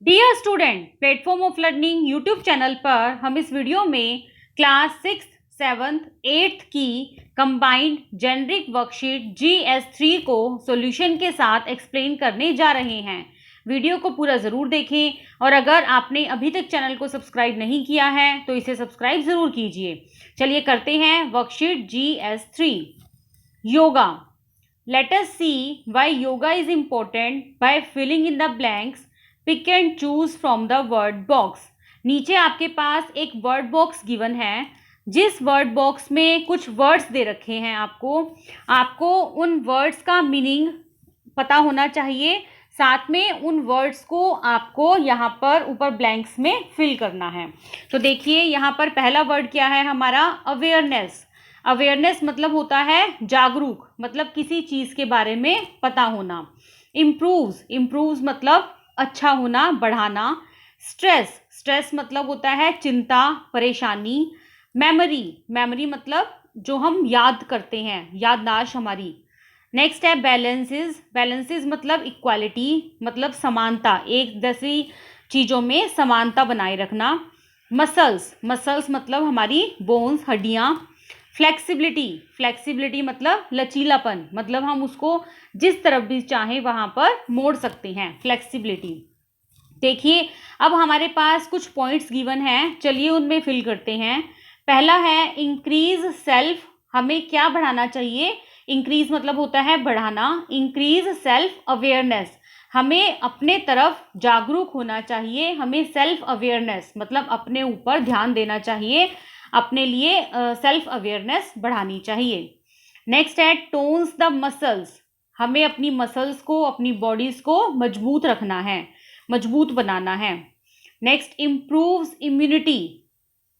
Dear student, platform of learning YouTube channel पर हम इस वीडियो में क्लास 6th, 7th, 8th की कंबाइंड जेनरिक वर्कशीट GS3 को सॉल्यूशन के साथ एक्सप्लेन करने जा रहे हैं। वीडियो को पूरा ज़रूर देखें और अगर आपने अभी तक चैनल को सब्सक्राइब नहीं किया है तो इसे सब्सक्राइब ज़रूर कीजिए। चलिए करते हैं worksheet GS3। Yoga. Let us see why yoga is important by filling in the blanks. Pick and choose from the word box. नीचे आपके पास एक वर्ड बॉक्स गिवन है, जिस वर्ड बॉक्स में कुछ वर्ड्स दे रखे हैं। आपको उन वर्ड्स का मीनिंग पता होना चाहिए, साथ में उन वर्ड्स को आपको यहाँ पर ऊपर ब्लैंक्स में फिल करना है। तो देखिए यहाँ पर पहला वर्ड क्या है हमारा, अवेयरनेस। अवेयरनेस मतलब होता है जागरूक, मतलब किसी चीज़ के बारे में पता होना। इम्प्रूव्स मतलब अच्छा होना, बढ़ाना। स्ट्रेस मतलब होता है चिंता, परेशानी। मेमोरी मतलब जो हम याद करते हैं, याददाश्त हमारी। नेक्स्ट है बैलेंसेस मतलब इक्वालिटी, मतलब समानता, एक जैसी चीज़ों में समानता बनाए रखना। मसल्स मतलब हमारी बोन्स, हड्डियाँ। फ्लेक्सिबिलिटी मतलब लचीलापन, मतलब हम उसको जिस तरफ भी चाहें वहां पर मोड़ सकते हैं, फ्लेक्सिबिलिटी। देखिए अब हमारे पास कुछ पॉइंट्स गिवन हैं, चलिए उनमें फिल करते हैं। पहला है इंक्रीज सेल्फ। हमें क्या बढ़ाना चाहिए? इंक्रीज मतलब होता है बढ़ाना। इंक्रीज सेल्फ अवेयरनेस, हमें अपने तरफ जागरूक होना चाहिए। हमें सेल्फ अवेयरनेस मतलब अपने ऊपर ध्यान देना चाहिए, अपने लिए सेल्फ अवेयरनेस बढ़ानी चाहिए। नेक्स्ट है टोन्स द मसल्स। हमें अपनी मसल्स को, अपनी बॉडीज को मजबूत रखना है, मजबूत बनाना है। Next improves immunity.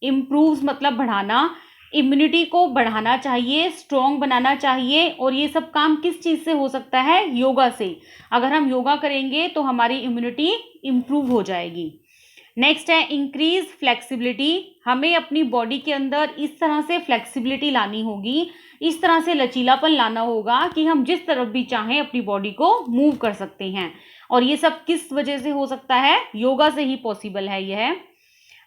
इम्प्रूव्स मतलब बढ़ाना, इम्यूनिटी को बढ़ाना चाहिए, स्ट्रॉन्ग बनाना चाहिए। और ये सब काम किस चीज़ से हो सकता है? योगा से। अगर हम योगा करेंगे तो हमारी इम्यूनिटी इम्प्रूव हो जाएगी। नेक्स्ट है इंक्रीज फ्लेक्सिबिलिटी। हमें अपनी बॉडी के अंदर इस तरह से फ्लेक्सिबिलिटी लानी होगी, इस तरह से लचीलापन लाना होगा कि हम जिस तरफ भी चाहें अपनी बॉडी को मूव कर सकते हैं। और ये सब किस वजह से हो सकता है? योगा से ही पॉसिबल है यह।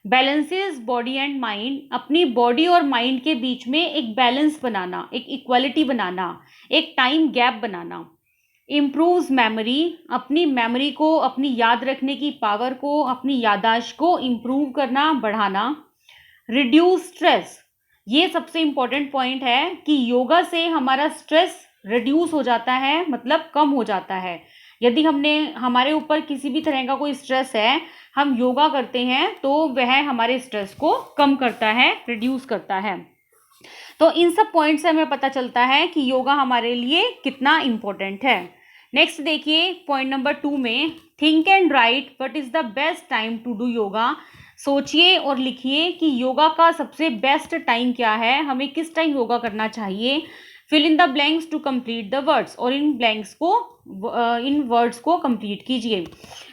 Balances body and mind. अपनी बॉडी और माइंड के बीच में एक बैलेंस बनाना, एक इक्वालिटी बनाना, एक टाइम गैप बनाना। Improves memory. अपनी मेमोरी को, अपनी याद रखने की पावर को, अपनी याददाश्त को इम्प्रूव करना, बढ़ाना। Reduce stress. ये सबसे इम्पॉर्टेंट पॉइंट है कि योगा से हमारा स्ट्रेस रिड्यूस हो जाता है, मतलब कम हो जाता है। यदि हमारे ऊपर किसी भी तरह का कोई स्ट्रेस है, हम योगा करते हैं तो वह हमारे स्ट्रेस को कम करता है, रिड्यूस करता है। तो इन सब पॉइंट से हमें पता चलता है कि योगा हमारे लिए कितना इम्पोर्टेंट है। नेक्स्ट देखिए पॉइंट नंबर 2 में, think and write what is the best time to do yoga. सोचिए और लिखिए कि योगा का सबसे बेस्ट टाइम क्या है, हमें किस टाइम योगा करना चाहिए। Fill in the blanks to complete the words. और इन वर्ड्स को कंप्लीट कीजिए।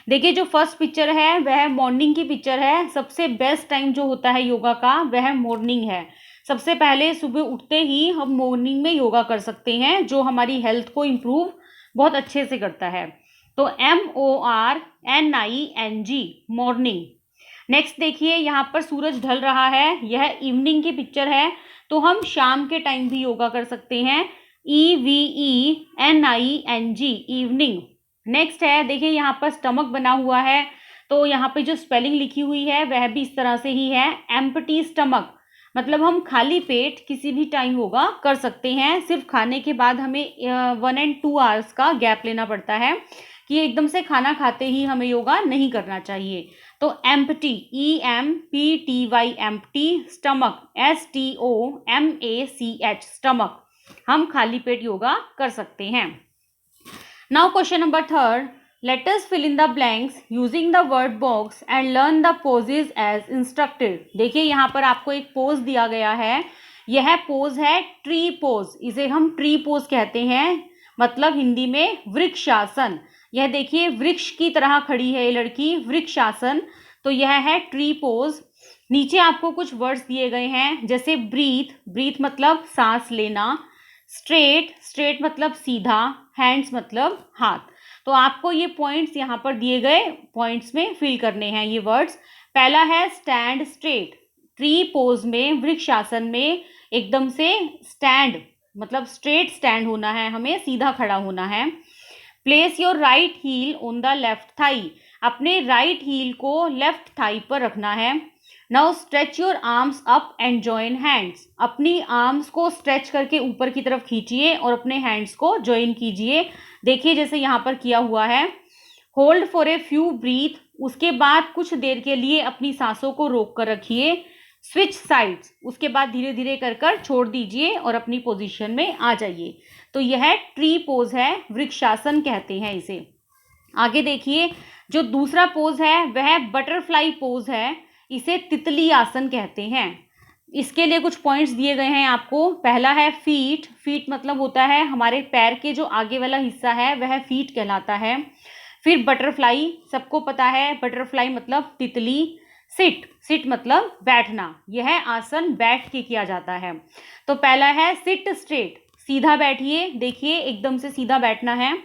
देखिए जो फर्स्ट पिक्चर है वह मॉर्निंग की पिक्चर है। सबसे बेस्ट टाइम जो होता है योगा का वह मॉर्निंग है। सबसे पहले सुबह उठते ही हम मॉर्निंग में योगा कर सकते हैं, जो हमारी हेल्थ को इम्प्रूव बहुत अच्छे से करता है। तो MORNING, मॉर्निंग। नेक्स्ट देखिए यहाँ पर सूरज ढल रहा है, यह इवनिंग की पिक्चर है। तो हम शाम के टाइम भी योगा कर सकते हैं, EVENING, इवनिंग। नेक्स्ट है देखिए यहाँ पर स्टमक बना हुआ है, तो यहाँ पे जो स्पेलिंग लिखी हुई है वह भी इस तरह से ही है, एम्प्टी स्टमक। मतलब हम खाली पेट किसी भी टाइम योगा कर सकते हैं। सिर्फ खाने के बाद हमें 1 and 2 आवर्स का गैप लेना पड़ता है, कि एकदम से खाना खाते ही हमें योगा नहीं करना चाहिए। तो empty, EMPTY, empty, stomach, STOMACH, stomach. हम खाली पेट योगा कर सकते हैं। Now question number 3, let us fill in the blanks using the word box and learn the poses as instructed. देखिए यहाँ पर आपको एक पोज दिया गया है, यह पोज है ट्री पोज। इसे हम ट्री पोज कहते हैं, मतलब हिंदी में वृक्षासन। यह देखिए वृक्ष की तरह खड़ी है ये लड़की, वृक्षासन। तो यह है ट्री पोज। नीचे आपको कुछ वर्ड्स दिए गए हैं, जैसे ब्रीथ मतलब सांस लेना। स्ट्रेट मतलब सीधा। हैंड्स मतलब हाथ। तो आपको ये पॉइंट्स यहाँ पर दिए गए पॉइंट्स में फिल करने हैं ये वर्ड्स। पहला है स्टैंड स्ट्रेट, ट्री पोज में, वृक्षासन में एकदम से स्टैंड मतलब स्ट्रेट स्टैंड होना है, हमें सीधा खड़ा होना है। Place your right heel on the left thigh, अपने राइट हील को लेफ्ट थाई पर रखना है। Now stretch your arms up and join hands, अपनी आर्म्स को स्ट्रेच करके ऊपर की तरफ खींचिए और अपने हैंड्स को जॉइन कीजिए। देखिए जैसे यहाँ पर किया हुआ है। Hold for a few breath, उसके बाद कुछ देर के लिए अपनी सांसों को रोक कर रखिए। स्विच साइड्स, उसके बाद धीरे धीरे कर कर छोड़ दीजिए और अपनी पोजीशन में आ जाइए। तो यह ट्री पोज है, वृक्षासन कहते हैं इसे। आगे देखिए जो दूसरा पोज है वह बटरफ्लाई पोज है, इसे तितली आसन कहते हैं। इसके लिए कुछ पॉइंट्स दिए गए हैं आपको। पहला है फीट, फीट मतलब होता है हमारे पैर के जो आगे वाला हिस्सा है वह फीट कहलाता है। फिर बटरफ्लाई, सबको पता है बटरफ्लाई मतलब तितली। सिट, सिट मतलब बैठना, यह आसन बैठ के किया जाता है। तो पहला है सिट स्ट्रेट, सीधा बैठिए, देखिए एकदम से सीधा बैठना है।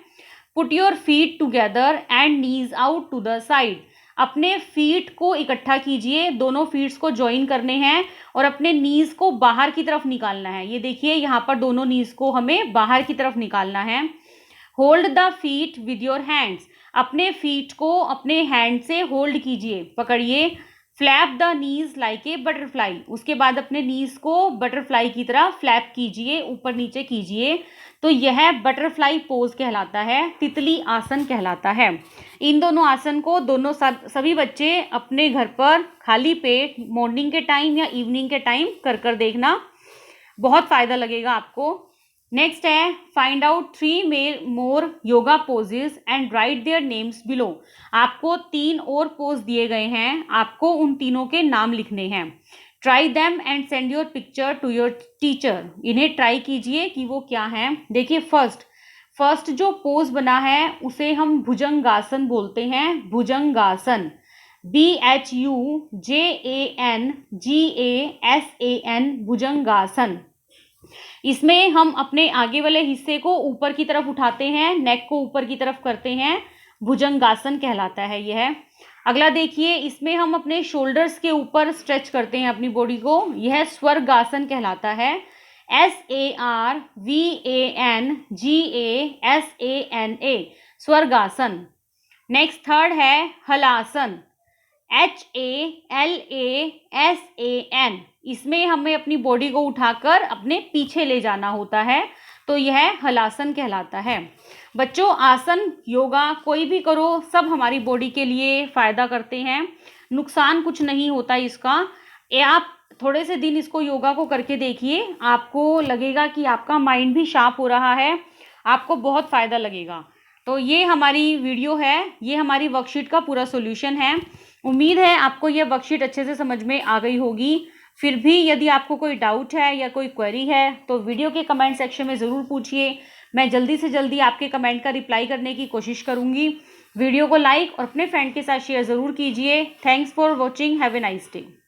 Put your feet together and knees out to the side, अपने फीट को इकट्ठा कीजिए, दोनों फीट्स को ज्वाइन करने हैं और अपने नीज को बाहर की तरफ निकालना है। ये देखिए यहाँ पर दोनों नीज को हमें बाहर की तरफ निकालना है। Hold the feet with your hands, अपने फीट को अपने हैंड से होल्ड कीजिए, पकड़िए। Flap the knees like a butterfly, उसके बाद अपने नीज को बटरफ्लाई की तरह फ्लैप कीजिए, ऊपर नीचे कीजिए। तो यह बटरफ्लाई पोज कहलाता है, तितली आसन कहलाता है। इन दोनों आसन को सभी बच्चे अपने घर पर खाली पेट मॉर्निंग के टाइम या इवनिंग के टाइम कर कर देखना, बहुत फायदा लगेगा आपको। नेक्स्ट है find out 3 more yoga poses and write their names below, आपको 3 और पोज दिए गए हैं, आपको उन तीनों के नाम लिखने हैं। Try them and send your picture to your teacher, इन्हें ट्राई कीजिए कि वो क्या हैं। देखिए फर्स्ट जो पोज बना है उसे हम भुजंगासन बोलते हैं, भुजंगासन, BHUJANGASAN, भुजंगासन। इसमें हम अपने आगे वाले हिस्से को ऊपर की तरफ उठाते हैं, नेक को ऊपर की तरफ करते हैं, भुजंगासन कहलाता है यह। अगला देखिए इसमें हम अपने शोल्डर्स के ऊपर स्ट्रेच करते हैं अपनी बॉडी को, यह स्वर्गासन कहलाता है, SARVANGASANA, स्वर्गासन। नेक्स्ट थर्ड है हलासन, HALASAN, इसमें हमें अपनी बॉडी को उठाकर अपने पीछे ले जाना होता है, तो यह हलासन कहलाता है। बच्चों आसन योगा कोई भी करो, सब हमारी बॉडी के लिए फ़ायदा करते हैं, नुकसान कुछ नहीं होता इसका। आप थोड़े से दिन इसको योगा को करके देखिए, आपको लगेगा कि आपका माइंड भी शार्प हो रहा है, आपको बहुत फ़ायदा लगेगा। तो ये हमारी वीडियो है, ये हमारी वर्कशीट का पूरा सॉल्यूशन है। उम्मीद है आपको ये वर्कशीट अच्छे से समझ में आ गई होगी। फिर भी यदि आपको कोई डाउट है या कोई क्वेरी है तो वीडियो के कमेंट सेक्शन में ज़रूर पूछिए, मैं जल्दी से जल्दी आपके कमेंट का रिप्लाई करने की कोशिश करूँगी। वीडियो को लाइक और अपने फ्रेंड के साथ शेयर ज़रूर कीजिए। Thanks for watching, have a nice day.